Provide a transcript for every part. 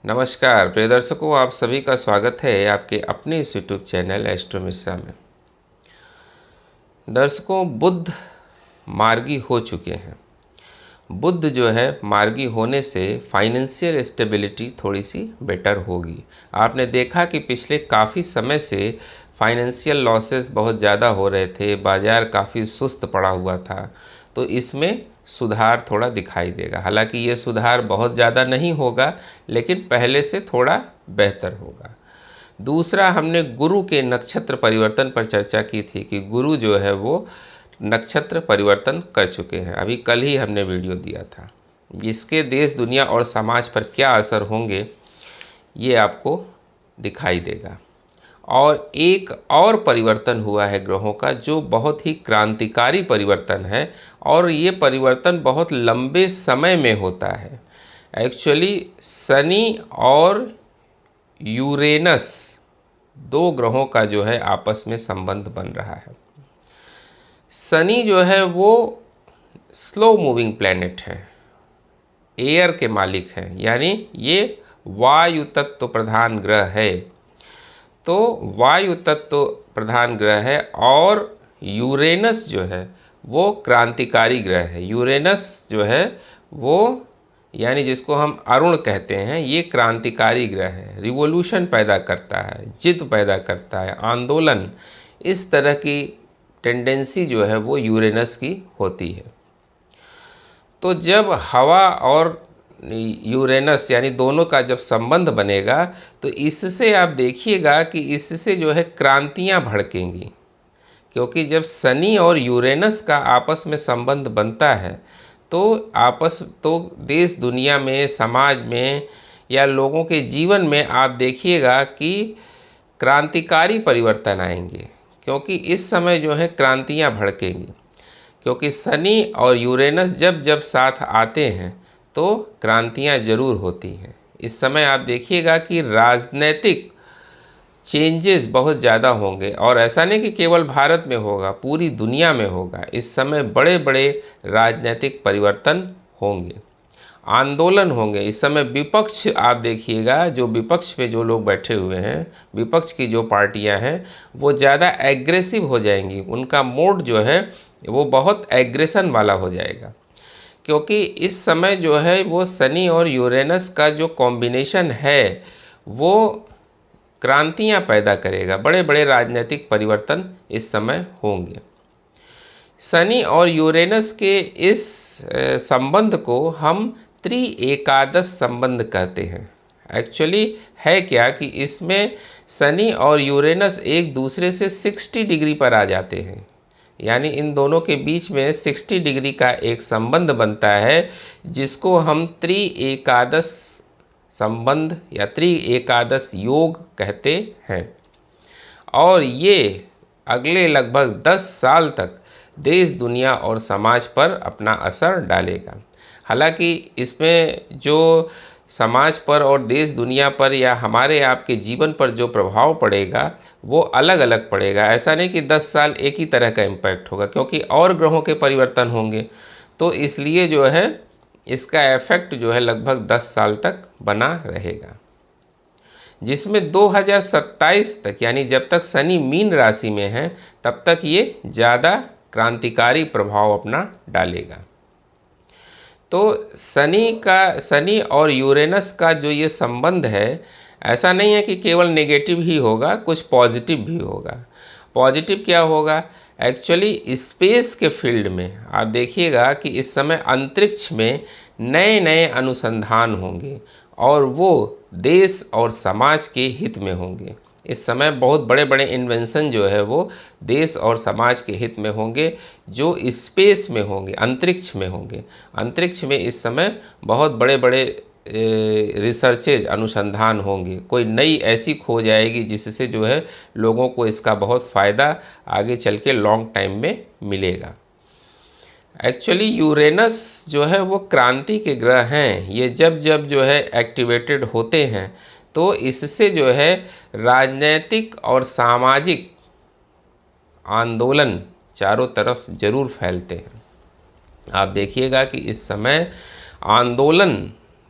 नमस्कार प्रिय दर्शकों, आप सभी का स्वागत है आपके अपने इस यूट्यूब चैनल एस्ट्रो मिश्रा में। दर्शकों, बुध मार्गी हो चुके हैं। बुध जो है मार्गी होने से फाइनेंशियल स्टेबिलिटी थोड़ी सी बेटर होगी। आपने देखा कि पिछले काफ़ी समय से फाइनेंशियल लॉसेस बहुत ज़्यादा हो रहे थे, बाज़ार काफ़ी सुस्त पड़ा हुआ था, तो इसमें सुधार थोड़ा दिखाई देगा। हालांकि ये सुधार बहुत ज़्यादा नहीं होगा, लेकिन पहले से थोड़ा बेहतर होगा। दूसरा, हमने गुरु के नक्षत्र परिवर्तन पर चर्चा की थी कि गुरु जो है वो नक्षत्र परिवर्तन कर चुके हैं। अभी कल ही हमने वीडियो दिया था। इसके देश, दुनिया और समाज पर क्या असर होंगे ये आपको दिखाई देगा। और एक और परिवर्तन हुआ है ग्रहों का, जो बहुत ही क्रांतिकारी परिवर्तन है, और ये परिवर्तन बहुत लंबे समय में होता है। एक्चुअली शनि और यूरेनस, दो ग्रहों का जो है आपस में संबंध बन रहा है। शनि जो है वो स्लो मूविंग प्लैनेट है, एयर के मालिक हैं, यानी ये वायु तत्व प्रधान ग्रह है। तो वायु तत्व प्रधान ग्रह है, और यूरेनस जो है वो क्रांतिकारी ग्रह है। यूरेनस जो है वो, यानी जिसको हम अरुण कहते हैं, ये क्रांतिकारी ग्रह है, रिवोल्यूशन पैदा करता है, जिद पैदा करता है, आंदोलन, इस तरह की टेंडेंसी जो है वो यूरेनस की होती है। तो जब हवा और यूरेनस यानी दोनों का जब संबंध बनेगा, तो इससे आप देखिएगा कि इससे जो है क्रांतियाँ भड़केंगी। क्योंकि जब शनि और यूरेनस का आपस में संबंध बनता है, तो देश दुनिया में, समाज में, या लोगों के जीवन में आप देखिएगा कि क्रांतिकारी परिवर्तन आएंगे। क्योंकि इस समय जो है क्रांतियाँ भड़केंगी। क्योंकि शनि और यूरेनस जब जब साथ आते हैं तो क्रांतियाँ जरूर होती हैं। इस समय आप देखिएगा कि राजनैतिक चेंजेस बहुत ज़्यादा होंगे, और ऐसा नहीं कि केवल भारत में होगा, पूरी दुनिया में होगा। इस समय बड़े बड़े राजनीतिक परिवर्तन होंगे, आंदोलन होंगे। इस समय विपक्ष, आप देखिएगा जो विपक्ष पे जो लोग बैठे हुए हैं, विपक्ष की जो पार्टियां हैं, वो ज़्यादा एग्रेसिव हो जाएंगी। उनका मोड जो है वो बहुत एग्रेशन वाला हो जाएगा। क्योंकि इस समय जो है वो शनि और यूरेनस का जो कॉम्बिनेशन है वो क्रांतियां पैदा करेगा। बड़े बड़े राजनीतिक परिवर्तन इस समय होंगे। शनि और यूरेनस के इस संबंध को हम त्रि एकादश संबंध कहते हैं। एक्चुअली है क्या कि इसमें शनि और यूरेनस एक दूसरे से 60 डिग्री पर आ जाते हैं, यानी इन दोनों के बीच में 60 डिग्री का एक संबंध बनता है, जिसको हम त्रि एकादश संबंध या त्रि एकादश योग कहते हैं। और ये अगले लगभग 10 साल तक देश, दुनिया और समाज पर अपना असर डालेगा। हालांकि इसमें जो समाज पर और देश दुनिया पर या हमारे आपके जीवन पर जो प्रभाव पड़ेगा वो अलग अलग पड़ेगा। ऐसा नहीं कि 10 साल एक ही तरह का इम्पैक्ट होगा, क्योंकि और ग्रहों के परिवर्तन होंगे। तो इसलिए जो है इसका इफेक्ट जो है लगभग 10 साल तक बना रहेगा, जिसमें 2027 तक, यानी जब तक शनि मीन राशि में है तब तक ये ज़्यादा क्रांतिकारी प्रभाव अपना डालेगा। तो शनि और यूरेनस का जो ये संबंध है, ऐसा नहीं है कि केवल नेगेटिव ही होगा, कुछ पॉजिटिव भी होगा। पॉजिटिव क्या होगा? एक्चुअली स्पेस के फील्ड में आप देखिएगा कि इस समय अंतरिक्ष में नए नए अनुसंधान होंगे, और वो देश और समाज के हित में होंगे। इस समय बहुत बड़े बड़े इन्वेंशन जो है वो देश और समाज के हित में होंगे, जो स्पेस में होंगे, अंतरिक्ष में होंगे। अंतरिक्ष में इस समय बहुत बड़े बड़े रिसर्चेज, अनुसंधान होंगे। कोई नई ऐसी खोज आएगी जिससे जो है लोगों को इसका बहुत फ़ायदा आगे चल के लॉन्ग टाइम में मिलेगा। एक्चुअली यूरेनस जो है वो क्रांति के ग्रह हैं। ये जब जब जो है एक्टिवेटेड होते हैं तो इससे जो है राजनीतिक और सामाजिक आंदोलन चारों तरफ जरूर फैलते हैं। आप देखिएगा कि इस समय आंदोलन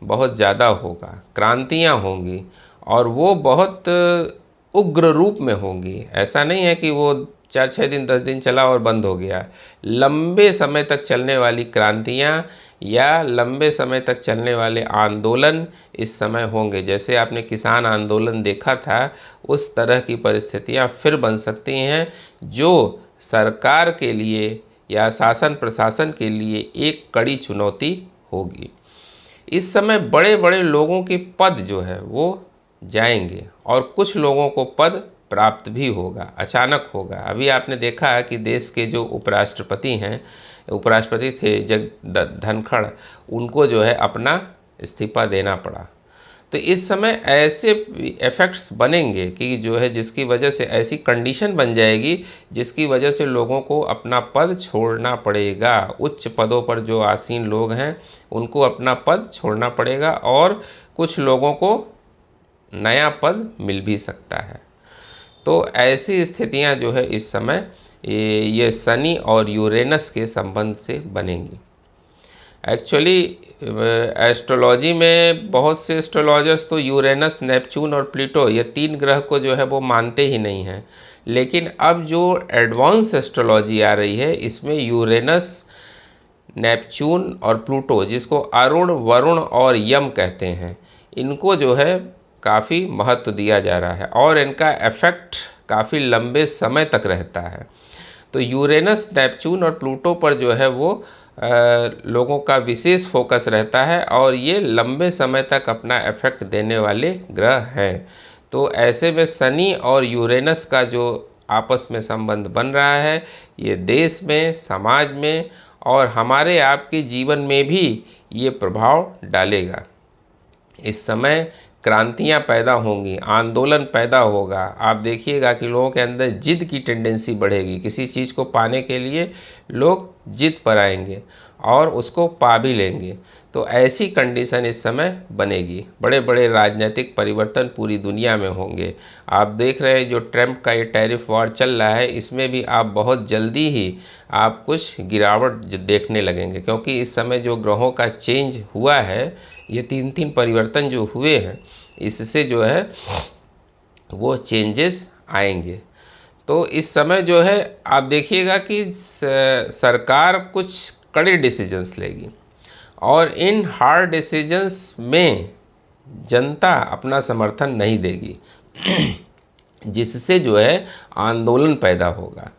बहुत ज़्यादा होगा, क्रांतियाँ होंगी और वो बहुत उग्र रूप में होंगी। ऐसा नहीं है कि वो 4-6 दिन 10 दिन चला और बंद हो गया। लंबे समय तक चलने वाली क्रांतियाँ या लंबे समय तक चलने वाले आंदोलन इस समय होंगे। जैसे आपने किसान आंदोलन देखा था, उस तरह की परिस्थितियाँ फिर बन सकती हैं, जो सरकार के लिए या शासन प्रशासन के लिए एक कड़ी चुनौती होगी। इस समय बड़े बड़े लोगों के पद जो है वो जाएंगे और कुछ लोगों को पद प्राप्त भी होगा, अचानक होगा। अभी आपने देखा है कि देश के जो उपराष्ट्रपति थे धनखड़, उनको जो है अपना इस्तीफा देना पड़ा। तो इस समय ऐसे इफ़ेक्ट्स बनेंगे कि जो है जिसकी वजह से ऐसी कंडीशन बन जाएगी जिसकी वजह से लोगों को अपना पद छोड़ना पड़ेगा। उच्च पदों पर जो आसीन लोग हैं उनको अपना पद छोड़ना पड़ेगा और कुछ लोगों को नया पद मिल भी सकता है। तो ऐसी स्थितियां जो है इस समय ये शनि और यूरेनस के संबंध से बनेंगी। एक्चुअली एस्ट्रोलॉजी में बहुत से एस्ट्रोलॉजर्स तो यूरेनस, नेपच्यून और प्लूटो ये 3 ग्रह को जो है वो मानते ही नहीं हैं। लेकिन अब जो एडवांस एस्ट्रोलॉजी आ रही है इसमें यूरेनस, नेपच्यून और प्लूटो, जिसको अरुण, वरुण और यम कहते हैं, इनको जो है काफ़ी महत्व दिया जा रहा है और इनका इफ़ेक्ट काफ़ी लंबे समय तक रहता है। तो यूरेनस, नेपच्यून और प्लूटो पर जो है वो लोगों का विशेष फोकस रहता है और ये लंबे समय तक अपना इफेक्ट देने वाले ग्रह हैं। तो ऐसे में शनि और यूरेनस का जो आपस में संबंध बन रहा है, ये देश में, समाज में और हमारे आपके जीवन में भी ये प्रभाव डालेगा। इस समय क्रांतियाँ पैदा होंगी, आंदोलन पैदा होगा। आप देखिएगा कि लोगों के अंदर जिद की टेंडेंसी बढ़ेगी। किसी चीज़ को पाने के लिए लोग जिद पर आएंगे और उसको पा भी लेंगे। तो ऐसी कंडीशन इस समय बनेगी। बड़े बड़े राजनीतिक परिवर्तन पूरी दुनिया में होंगे। आप देख रहे हैं जो ट्रंप का ये टैरिफ वॉर चल रहा है, इसमें भी आप बहुत जल्दी ही आप कुछ गिरावट देखने लगेंगे, क्योंकि इस समय जो ग्रहों का चेंज हुआ है, ये 3 परिवर्तन जो हुए हैं, इससे जो है वो चेंजेस आएंगे। तो इस समय जो है आप देखिएगा कि सरकार कुछ कड़े डिसीजंस लेगी और इन हार्ड डिसीजंस में जनता अपना समर्थन नहीं देगी, जिससे जो है आंदोलन पैदा होगा।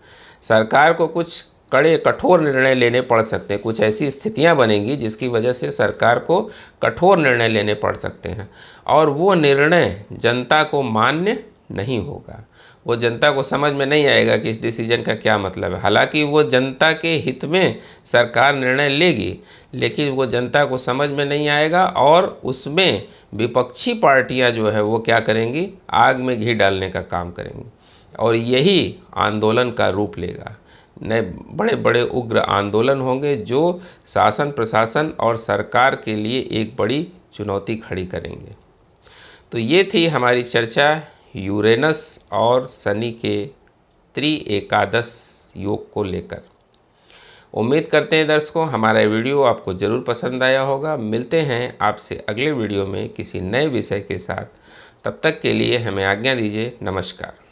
सरकार को कुछ कड़े कठोर निर्णय लेने पड़ सकते हैं। कुछ ऐसी स्थितियां बनेंगी जिसकी वजह से सरकार को कठोर निर्णय लेने पड़ सकते हैं और वो निर्णय जनता को मान्य नहीं होगा। वो जनता को समझ में नहीं आएगा कि इस डिसीजन का क्या मतलब है। हालांकि वो जनता के हित में सरकार निर्णय लेगी, लेकिन वो जनता को समझ में नहीं आएगा और उसमें विपक्षी पार्टियां जो है वो क्या करेंगी, आग में घी डालने का काम करेंगी और यही आंदोलन का रूप लेगा। नए बड़े बड़े उग्र आंदोलन होंगे जो शासन प्रशासन और सरकार के लिए एक बड़ी चुनौती खड़ी करेंगे। तो ये थी हमारी चर्चा यूरेनस और शनि के त्रि-एकादश योग को लेकर। उम्मीद करते हैं दर्शकों हमारा वीडियो आपको ज़रूर पसंद आया होगा। मिलते हैं आपसे अगले वीडियो में किसी नए विषय के साथ। तब तक के लिए हमें आज्ञा दीजिए। नमस्कार।